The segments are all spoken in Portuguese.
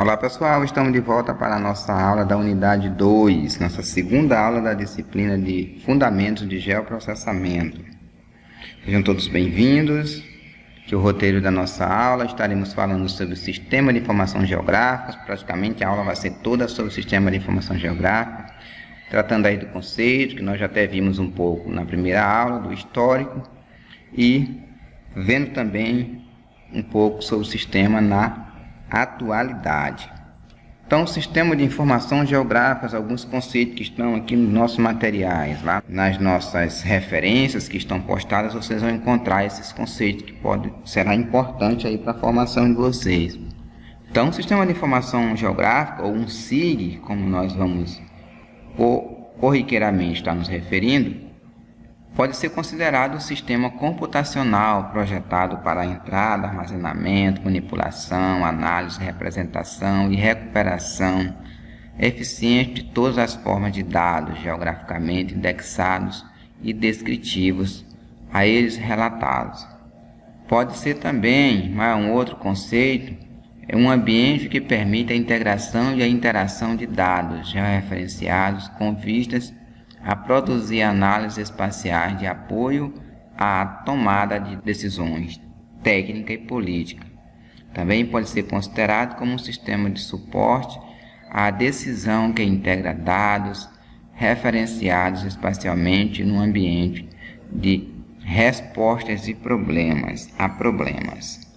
Olá pessoal, estamos de volta para a nossa aula da unidade 2, nossa segunda aula da disciplina de Fundamentos de Geoprocessamento. Sejam todos bem-vindos. Que o roteiro da nossa aula estaremos falando sobre o Sistema de Informação Geográfica. Praticamente a aula vai ser toda sobre o Sistema de Informação Geográfica, tratando aí do conceito, que nós já até vimos um pouco na primeira aula, do histórico, e vendo também um pouco sobre o sistema na atualidade. Então, o Sistema de Informação Geográfica, alguns conceitos que estão aqui nos nossos materiais, lá nas nossas referências que estão postadas, vocês vão encontrar esses conceitos que será importante aí para a formação de vocês. Então, o Sistema de Informação Geográfica, ou um SIG, como nós vamos corriqueiramente estar nos referindo, pode ser considerado um sistema computacional projetado para a entrada, armazenamento, manipulação, análise, representação e recuperação eficiente de todas as formas de dados geograficamente indexados e descritivos a eles relatados. Pode ser também, um outro conceito, um ambiente que permite a integração e a interação de dados georreferenciados com vistas a produzir análises espaciais de apoio à tomada de decisões técnica e política. Também pode ser considerado como um sistema de suporte à decisão que integra dados referenciados espacialmente no ambiente de respostas a problemas.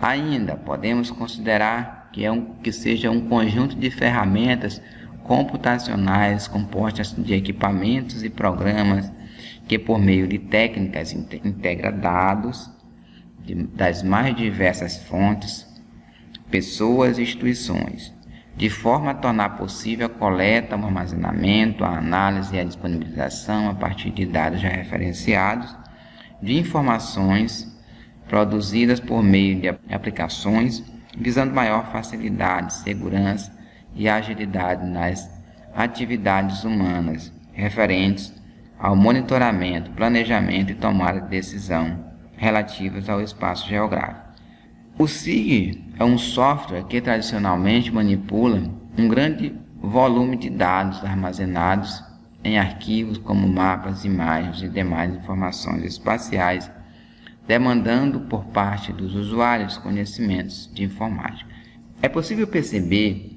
Ainda podemos considerar que seja um conjunto de ferramentas computacionais compostas de equipamentos e programas que, por meio de técnicas, integra dados das mais diversas fontes, pessoas e instituições, de forma a tornar possível a coleta, o armazenamento, a análise e a disponibilização, a partir de dados já referenciados, de informações produzidas por meio de aplicações, visando maior facilidade, segurança e agilidade nas atividades humanas referentes ao monitoramento, planejamento e tomada de decisão relativas ao espaço geográfico. O SIG é um software que tradicionalmente manipula um grande volume de dados armazenados em arquivos como mapas, imagens e demais informações espaciais, demandando por parte dos usuários conhecimentos de informática. É possível perceber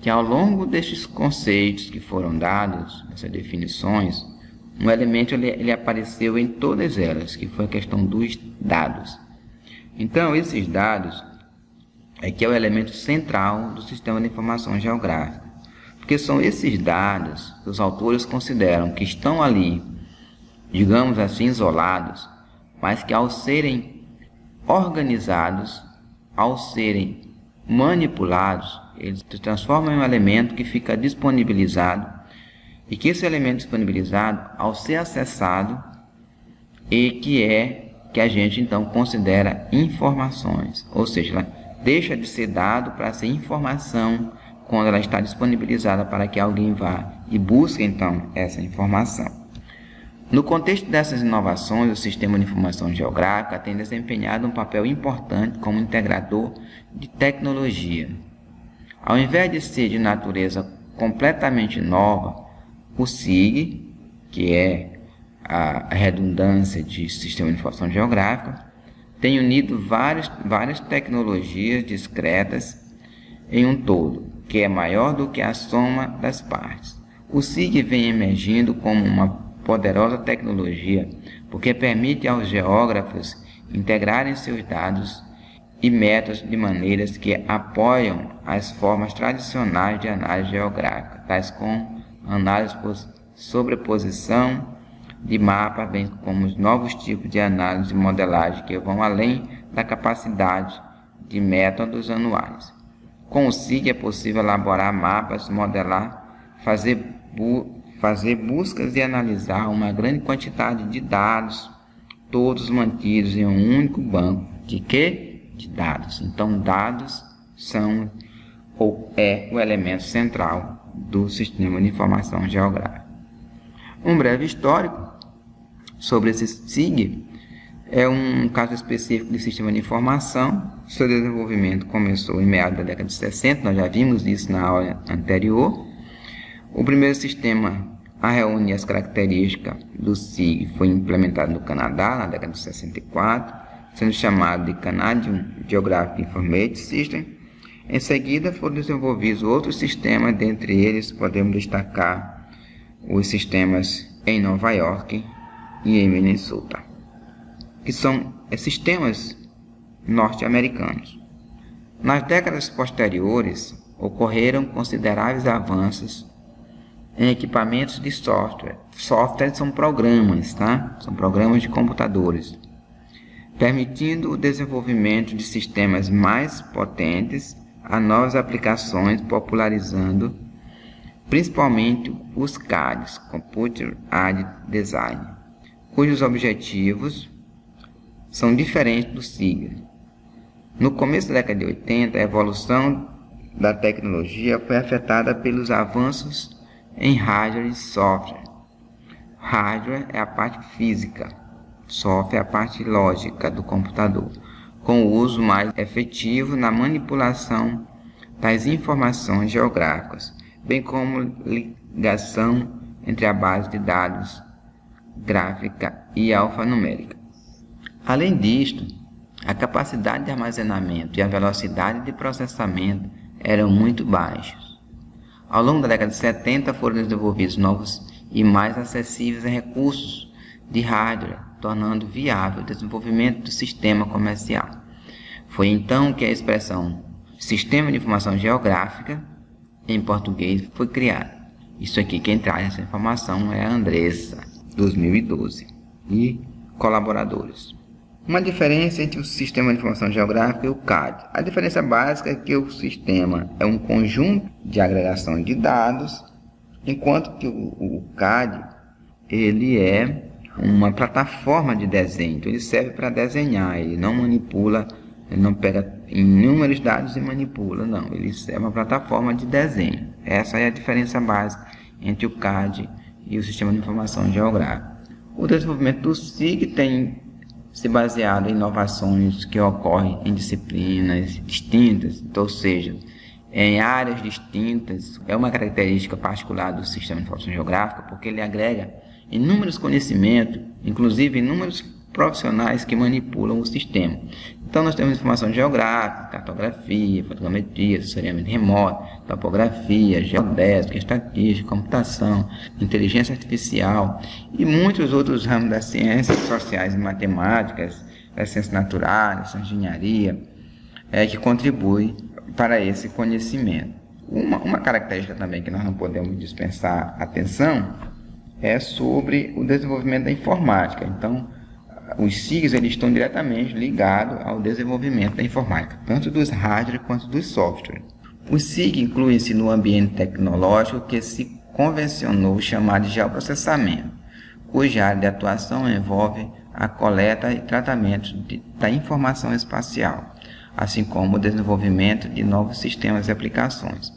que ao longo destes conceitos que foram dados, essas definições, um elemento ele apareceu em todas elas, que foi a questão dos dados. Então, esses dados é que é o elemento central do sistema de informação geográfica, porque são esses dados que os autores consideram que estão ali, digamos assim, isolados, mas que ao serem organizados, ao serem manipulados, eles se transformam em um elemento que fica disponibilizado e que esse elemento disponibilizado, ao ser acessado, que a gente então considera informações, ou seja, ela deixa de ser dado para ser informação quando ela está disponibilizada para que alguém vá e busque então essa informação. No contexto dessas inovações, o Sistema de Informação Geográfica tem desempenhado um papel importante como integrador de tecnologia. Ao invés de ser de natureza completamente nova, o SIG, que é a redundância de Sistema de Informação Geográfica, tem unido várias tecnologias discretas em um todo, que é maior do que a soma das partes. O SIG vem emergindo como uma poderosa tecnologia, porque permite aos geógrafos integrarem seus dados e métodos de maneiras que apoiam as formas tradicionais de análise geográfica, tais como análise por sobreposição de mapas, bem como os novos tipos de análise e modelagem que vão além da capacidade de métodos anuais. Com o SIG é possível elaborar mapas, modelar, fazer buscas e analisar uma grande quantidade de dados, todos mantidos em um único banco de dados. Então, dados é o elemento central do Sistema de Informação Geográfica. Um breve histórico sobre esse SIG é um caso específico de sistema de informação. Seu desenvolvimento começou em meados da década de 60, nós já vimos isso na aula anterior. O primeiro sistema a reunir as características do SIG foi implementado no Canadá, na década de 64, sendo chamado de Canadian Geographic Information System. Em seguida, foram desenvolvidos outros sistemas, dentre eles podemos destacar os sistemas em Nova York e em Minnesota, que são sistemas norte-americanos. Nas décadas posteriores, ocorreram consideráveis avanços em equipamentos de software. Software são programas, tá? São programas de computadores, permitindo o desenvolvimento de sistemas mais potentes a novas aplicações, popularizando principalmente os CADs, Computer Aided Design, cujos objetivos são diferentes do SIG. No começo da década de 80, a evolução da tecnologia foi afetada pelos avanços em hardware e software. Hardware é a parte física, software é a parte lógica do computador, com o uso mais efetivo na manipulação das informações geográficas, bem como ligação entre a base de dados gráfica e alfanumérica. Além disto, a capacidade de armazenamento e a velocidade de processamento eram muito baixos. Ao longo da década de 70 foram desenvolvidos novos e mais acessíveis recursos de hardware, tornando viável o desenvolvimento do sistema comercial. Foi então que a expressão Sistema de Informação Geográfica, em português, foi criada. Isso aqui, quem traz essa informação é a Andressa, 2012, e colaboradores. Uma diferença entre o Sistema de Informação Geográfica e o CAD. A diferença básica é que o sistema é um conjunto de agregação de dados, enquanto que o CAD ele é uma plataforma de desenho. Então, ele serve para desenhar, ele não manipula, ele não pega inúmeros dados e manipula, não. Ele é uma plataforma de desenho. Essa é a diferença básica entre o CAD e o Sistema de Informação Geográfica. O desenvolvimento do SIG tem se baseado em inovações que ocorrem em disciplinas distintas, ou seja, em áreas distintas. É uma característica particular do Sistema de Informação Geográfica, porque ele agrega inúmeros conhecimentos, inclusive inúmeros profissionais que manipulam o sistema. Então nós temos informação geográfica, cartografia, fotogrametria, sensoriamento remoto, topografia, geodésica, estatística, computação, inteligência artificial e muitos outros ramos das ciências sociais e matemáticas, das ciências naturais, da engenharia, que contribuem para esse conhecimento. Uma característica também que nós não podemos dispensar atenção é sobre o desenvolvimento da informática. Então, os SIGs eles estão diretamente ligados ao desenvolvimento da informática, tanto dos hardware quanto dos software. O SIG inclui-se no ambiente tecnológico que se convencionou chamar de geoprocessamento, cuja área de atuação envolve a coleta e tratamento da informação espacial, assim como o desenvolvimento de novos sistemas e aplicações.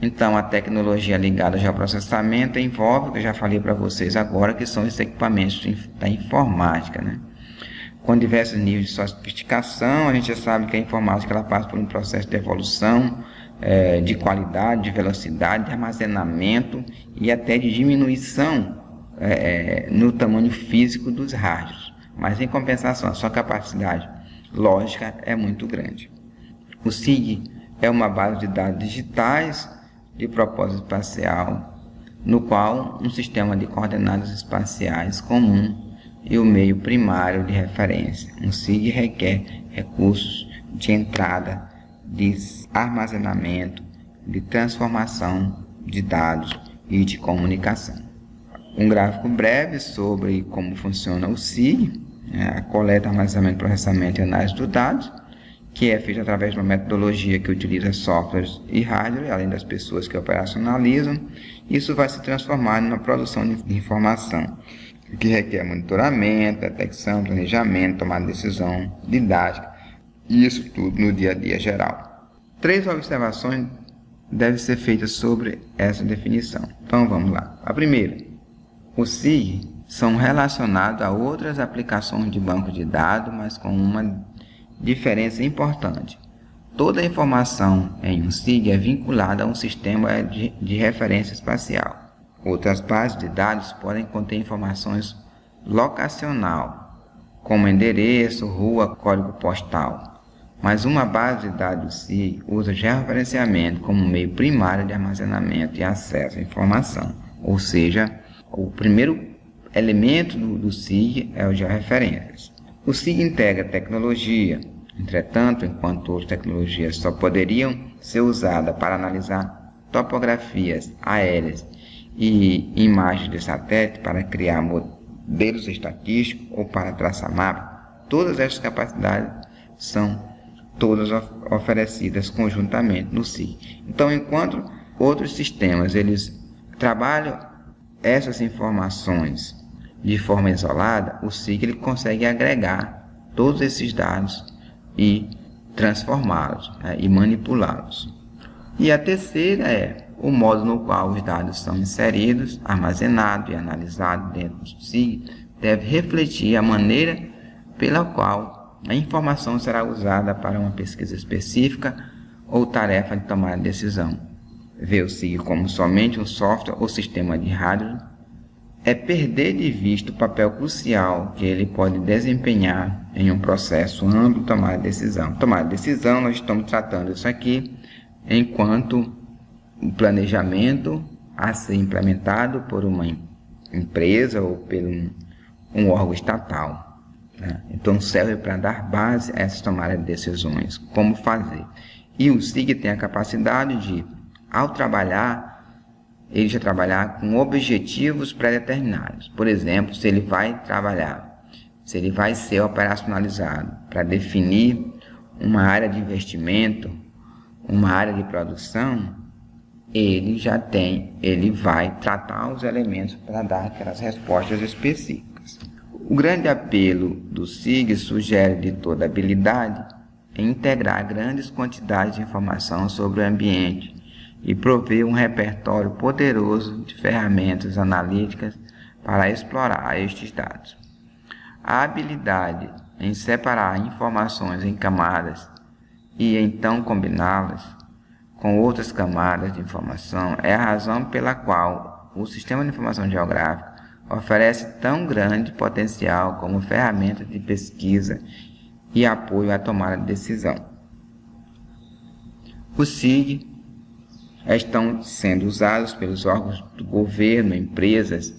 Então, a tecnologia ligada ao geoprocessamento envolve, que eu já falei para vocês agora, que são os equipamentos da informática, né? Com diversos níveis de sofisticação, a gente já sabe que a informática ela passa por um processo de evolução, de qualidade, de velocidade, de armazenamento e até de diminuição no tamanho físico dos hardwares. Mas, em compensação, a sua capacidade lógica é muito grande. O SIG é uma base de dados digitais de propósito espacial, no qual um sistema de coordenadas espaciais comum e o meio primário de referência. Um SIG requer recursos de entrada, de armazenamento, de transformação de dados e de comunicação. Um gráfico breve sobre como funciona o SIG, a coleta, armazenamento, processamento e análise dos dados, que é feito através de uma metodologia que utiliza softwares e hardware, além das pessoas que operacionalizam. Isso vai se transformar na produção de informação, que requer monitoramento, detecção, planejamento, tomada de decisão, didática, e isso tudo no dia a dia geral. 3 observações devem ser feitas sobre essa definição. Então vamos lá. A primeira, o SIG são relacionados a outras aplicações de banco de dados, mas com uma diferença importante. Toda a informação em um SIG é vinculada a um sistema de referência espacial. Outras bases de dados podem conter informações locacional, como endereço, rua, código postal. Mas uma base de dados SIG usa georreferenciamento como meio primário de armazenamento e acesso à informação. Ou seja, o primeiro elemento do SIG é o georreferências. O SIG integra tecnologia. Entretanto, enquanto outras tecnologias só poderiam ser usadas para analisar topografias aéreas e imagens de satélite para criar modelos estatísticos ou para traçar mapas, todas essas capacidades são todas oferecidas conjuntamente no SIG. Então, enquanto outros sistemas eles trabalham essas informações de forma isolada, o SIG ele consegue agregar todos esses dados e transformá-los, e manipulá-los. E a terceira é o modo no qual os dados são inseridos, armazenados e analisados dentro do SIG deve refletir a maneira pela qual a informação será usada para uma pesquisa específica ou tarefa de tomar decisão. Ver o SIG como somente um software ou sistema de hardware é perder de vista o papel crucial que ele pode desempenhar em um processo amplo de tomada de decisão. Tomada de decisão, nós estamos tratando isso aqui enquanto o planejamento a ser implementado por uma empresa ou por um órgão estatal, né? Então serve para dar base a essas tomadas de decisões, como fazer. E o SIG tem a capacidade de, ao trabalhar, ele já trabalhar com objetivos pré-determinados. Por exemplo, se ele vai ser operacionalizado para definir uma área de investimento, uma área de produção, ele vai tratar os elementos para dar aquelas respostas específicas. O grande apelo do SIG sugere de toda habilidade em integrar grandes quantidades de informação sobre o ambiente e prover um repertório poderoso de ferramentas analíticas para explorar estes dados. A habilidade em separar informações em camadas e então combiná-las com outras camadas de informação é a razão pela qual o Sistema de Informação Geográfica oferece tão grande potencial como ferramenta de pesquisa e apoio à tomada de decisão. O SIG estão sendo usados pelos órgãos do governo, empresas,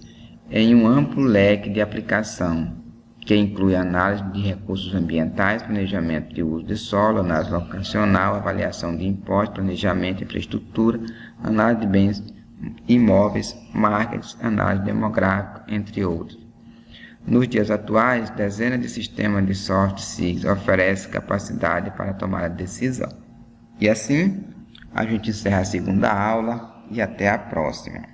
em um amplo leque de aplicação, que inclui análise de recursos ambientais, planejamento de uso de solo, análise locacional, avaliação de impostos, planejamento de infraestrutura, análise de bens imóveis, marketing, análise demográfica, entre outros. Nos dias atuais, dezenas de sistemas de software SIG oferecem capacidade para tomar a decisão. E assim, a gente encerra a segunda aula e até a próxima.